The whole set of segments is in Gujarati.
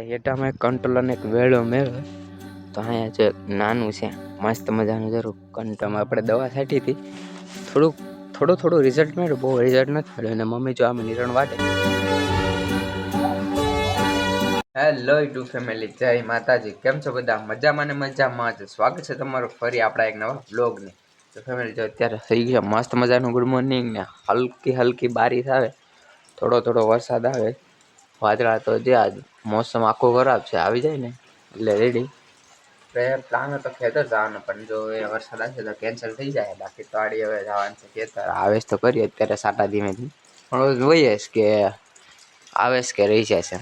હેઠામાં એક કંટ્રોલર ને એક વેળો મેળવે તો અહીંયા જે નાનું છે મસ્ત મજાનું જરૂર કંટ્રોલમાં આપણે દવા છાંટી હતી થોડું રિઝલ્ટ મળ્યું, બહુ રિઝલ્ટ નથી મળ્યું. અને મમ્મી જો આમ નિરણ વાટે. હેલો યુટ્યુબ ફેમિલી, જય માતાજી. કેમ છો બધા? મજામાં ને મજામાં જ. સ્વાગત છે તમારું ફરી આપણા એક નવા બ્લોગની. તો ફેમિલી જો અત્યારે થઈ ગયા મસ્ત મજાનું ગુડ મોર્નિંગ ને હલકી બારીશ આવે, થોડો વરસાદ આવે, વાદળા તો જે આજ મોસમ આખો ખરાબ છે, આવી જાય ને એટલે રેડી. પ્લાન હતો ખેતર જવાનો, પણ જો એ વરસાદ આવશે તો કેન્સલ થઈ જાય. બાકી તો આડી હવે જવાનું છે ખેતર. આવેશ તો કરીએ અત્યારે સાટા ધીમે પણ જોઈએ કે આવેશ કે રહી જાય છે.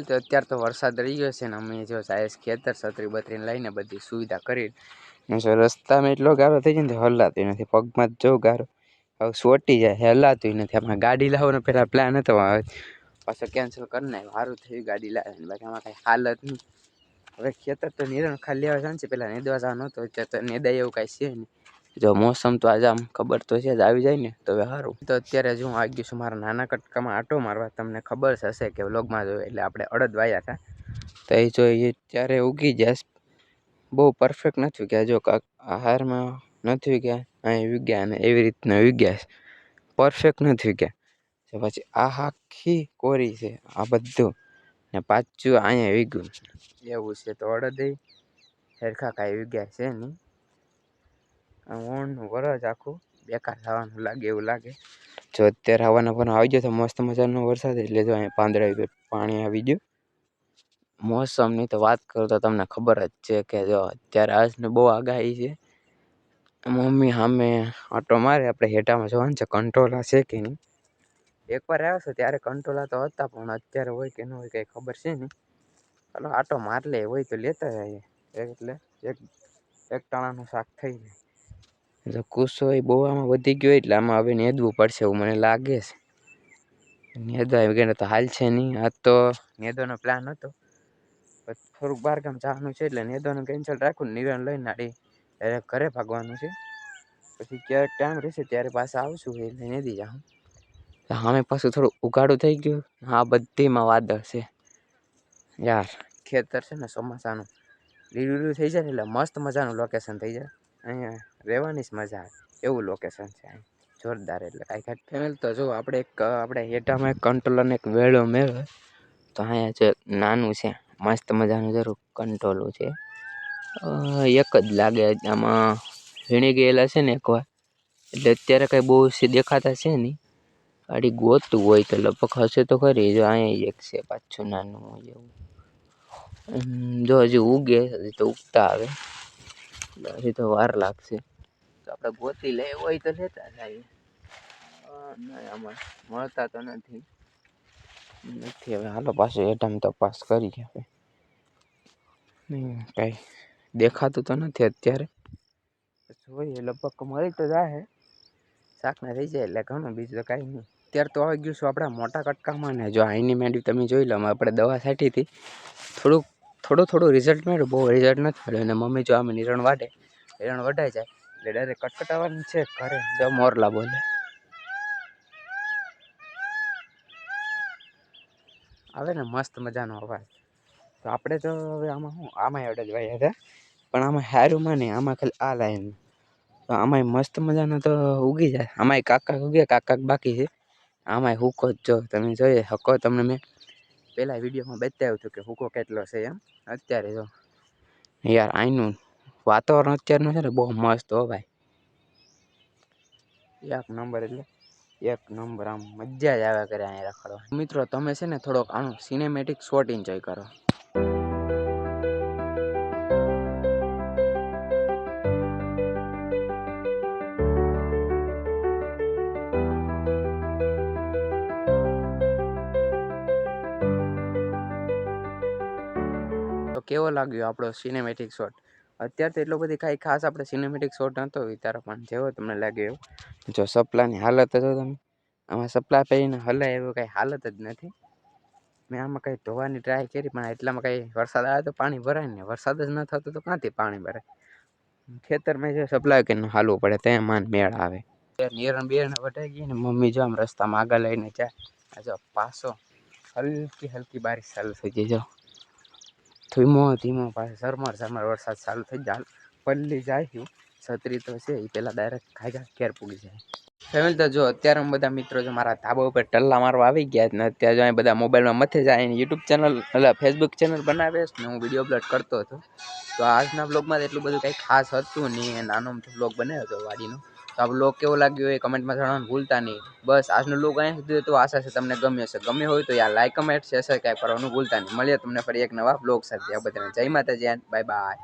તો અત્યારે તો વરસાદ રહી ગયો છે ને અમે જો સાહેબ ખેતર છત્રી બત્રીને લઈને બધી સુવિધા કરી. રસ્તામાં એટલો ગારો થઈ જાય ને હલાતું નથી, પગમાં જો ગારો હવે સોટી જાય, હલાતું નથી. આમાં ગાડી લાવવાનો પેલા પ્લાન હતો, પાછો કેન્સલ કરી નાખ્યો. સારું થયું ગાડી લાવે, બાકી આમાં કઈ હાલત નહીં. હવે ખેતર તો નિરણ ખાલી લેવા જવાનું છે, પેલા નેદવા જવાનું હતું, અત્યારે તો નેદાય એવું કાંઈ છે નહીં. જો મોસમ તો આજે આમ ખબર તો છે જ, આવી જાય ને તો હવે સારું. તો અત્યારે જો હું આવી ગયું છું મારા નાના કટકામાં આટો મારવા. તમને ખબર હશે કે વ્લોગમાં જોયું એટલે આપણે અડદ વાયા હતા, તો એ જો એ ત્યારે ઉગી જાય. બહુ પરફેક્ટ નથી ગયા, જો કાંક આહારમાં નથી ગયા, અહીં વિગ્યા અને એવી રીતના વિગ્યા છે, પરફેક્ટ નથી ગયા. પછી આ આખી કોરી છે આ બધું, ને પાછું અહીંયા વીગ્યું એવું છે. તો અડદ હેરખા કાંઈ વીગ્યા છે નહીં. ઓણનું વરસ આખું બેકાર થવાનું લાગે એવું લાગે. જો અત્યારે હવાના પણ આવી ગયો તો મસ્ત મજાનો વરસાદ, એટલે જો અહીંયા પાંદડા પાણી આવી ગયું. મોસમની તો વાત કરું તો તમને ખબર જ છે કે જો અત્યારે આજને બહુ આગાહી છે. મમ્મી સામે આટો મારે, આપણે હેઠામાં જોવાનું છે કંટ્રોલા છે કે નહીં. એકવાર આવ્યો છે ત્યારે કંટ્રોલા તો હતા, પણ અત્યારે હોય કે ન હોય કંઈ ખબર છે નહીં. ચાલો આટો માર લે, હોય તો લેતા જઈએ, એટલે એક ટાણાનું શાક થઈ જાય. કુસો એ બહુ આમાં વધી ગયો, એટલે આમાં હવે નેદવું પડશે એવું મને લાગે છે. નેદવા વગેરે તો હાલ છે નહીં. આજ તો નેદવાનો પ્લાન હતો, થોડુંક બહારગામ જવાનું છે એટલે નેદવાનું કેન્સલ રાખું. નિરણ લઈને નાડી ઘરે ભાગવાનું છે. પછી ક્યારેક ટાઈમ રહેશે ત્યારે પાછા આવશું એટલે નેદી જાઉં. સામે પાછું થોડું ઉઘાડું થઈ ગયું. આ બધીમાં વાદળ છે યાર. ખેતર છે ને ચોમાસાનું લીલું થઈ જાય ને એટલે મસ્ત મજાનું લોકેશન થઈ જાય. અહીંયા રહેવાની જ મજા આવે એવું લોકેશન છે અહીં, જોરદાર. એટલે કાંઈ ફેમિલી તો જો આપણે હેઠામાં એક કંટ્રોલર ને એક વેળો મેળવે તો અહીંયા જે નાનું છે મસ્ત મજાનું જરૂર કંટ્રોલું છે. એક જ લાગે આમાં વીણી ગયેલા છે ને એકવાર, એટલે અત્યારે કાંઈ બહુ દેખાતા છે નહીં. ગાડી ગોતું હોય તો લગભગ હશે તો ખરી. જો અહીંયા એક છે પાછું નાનું એવું. જો હજી ઉગે, હજી તો ઉગતા આવે, હજી તો વાર લાગશે. તો આપણે ગોતી લઈએ, હોય તો લેતા જાય. નહીં આમાં મળતા તો નથી. હવે હાલો પાછું હેઠામાં તપાસ કરી હવે. કાંઈ દેખાતું તો નથી અત્યારે, જોઈએ લગભગ મળી તો જાય. શાકના થઈ જાય એટલે ઘણું, બીજું તો કાંઈ નહીં. અત્યારે તો આવી ગયું છું આપણા મોટા કટકામાં, ને જો અહીંની મેડી તમે જોઈ લો. આપણે દવા છાંટી હતી, થોડું રિઝલ્ટ મળ્યું, બહુ રિઝલ્ટ નથી મળ્યું. અને મમ્મી જો આમ નિરણ વાટે, નિરણ વઢાઈ જાય એટલે ડાયરેક્ટ કટકટાવાનું છે ઘરે. જો મોરલા બોલે આવે ને મસ્ત મજાનો અવાજ. તો આપણે તો હવે આમાં અડદ વાયા હતા, પણ આમાં હારુંમાં નહીં, આમાં ખાલી આ લાઈન. તો આમાંય મસ્ત મજાનો તો ઉગી જાય. આમાંય કાકાક બાકી છે. આમાંય હુકો જ જો તમે જોઈએ હકો. તમને મેં પહેલાં વિડીયોમાં બતાવ્યું હતું કે હુકો કેટલો છે એમ. અત્યારે જો યાર અહીંનું વાતાવરણ અત્યારનું છે ને બહુ મસ્ત હો ભાઈ, એક નંબર. એટલે એક નંબર, આમ મજા જ આવ્યા કરે અહીંયા રખડવા. મિત્રો તમે છે ને થોડોક આનું સિનેમેટિક શોટ એન્જોય કરો. તો કેવો લાગ્યો આપણો સિનેમેટિક શોટ? અત્યારે તો એટલો બધી કાંઈ ખાસ આપણે સિનેમેટિક શોટ નહોતો વિચારો, પણ જેવો તમને લાગે એવું. જો સપ્લાની હાલત હતો, તમે આમાં સપ્લા પહેરીને હલાય એવું કાંઈ હાલત જ નથી. મેં આમાં કંઈ ધોવાની ટ્રાય કરી, પણ એટલામાં કાંઈ વરસાદ આવે તો પાણી ભરાય ને, વરસાદ જ ન થતો તો ક્યાંથી પાણી ભરાય. ખેતરમાં જે સપ્લાય કરીને હાલવું પડે ત્યાં માન મેળ આવે. નિરણ બેરણ વટાઈ ગઈ ને મમ્મી જો આમ રસ્તામાં આગળ લઈને જાય. જો પાછો હલકી બારીશ ચાલુ થઈ ગઈ. જો ધીમો ધીમો પાસે ઝરમર વરસાદ ચાલુ થઈ જાય. પલ્લી જાય છત્રી તો છે એ પેલા ડાયરેક્ટ ખાઈ ઘેર પૂગી જાય. ફેમિલી તો જો અત્યારે હું બધા મિત્રો જો મારા ધાબા ઉપર ટલ્લા મારવા આવી ગયા ને અત્યારે જો બધા મોબાઈલમાં મથે જાય યુટ્યુબ ચેનલ એટલે ફેસબુક ચેનલ બનાવે છે ને હું વિડીયો અપલોડ કરતો હતો. તો આજના બ્લોગમાં એટલું બધું કંઈ ખાસ હતું નહીં. નાનો બ્લોગ બનાવ્યો હતો વાડીનો. તો આ બ્લોગ કેવો લાગ્યો એ કમેન્ટમાં જણાવવાનું ભૂલતા નહીં. બસ આજનો બ્લોગ અહીંયા સુધી તો આશા છે તમને ગમ્યો હશે. ગમ્યો હોય તો યાર લાઈક કમેન્ટ શેર સબસ્ક્રાઈબ કરવાનું ભૂલતા નહીં. મળીએ તમને ફરી એક નવા બ્લોગ સાથે. આ બધાને જય માતાજી, બાય બાય.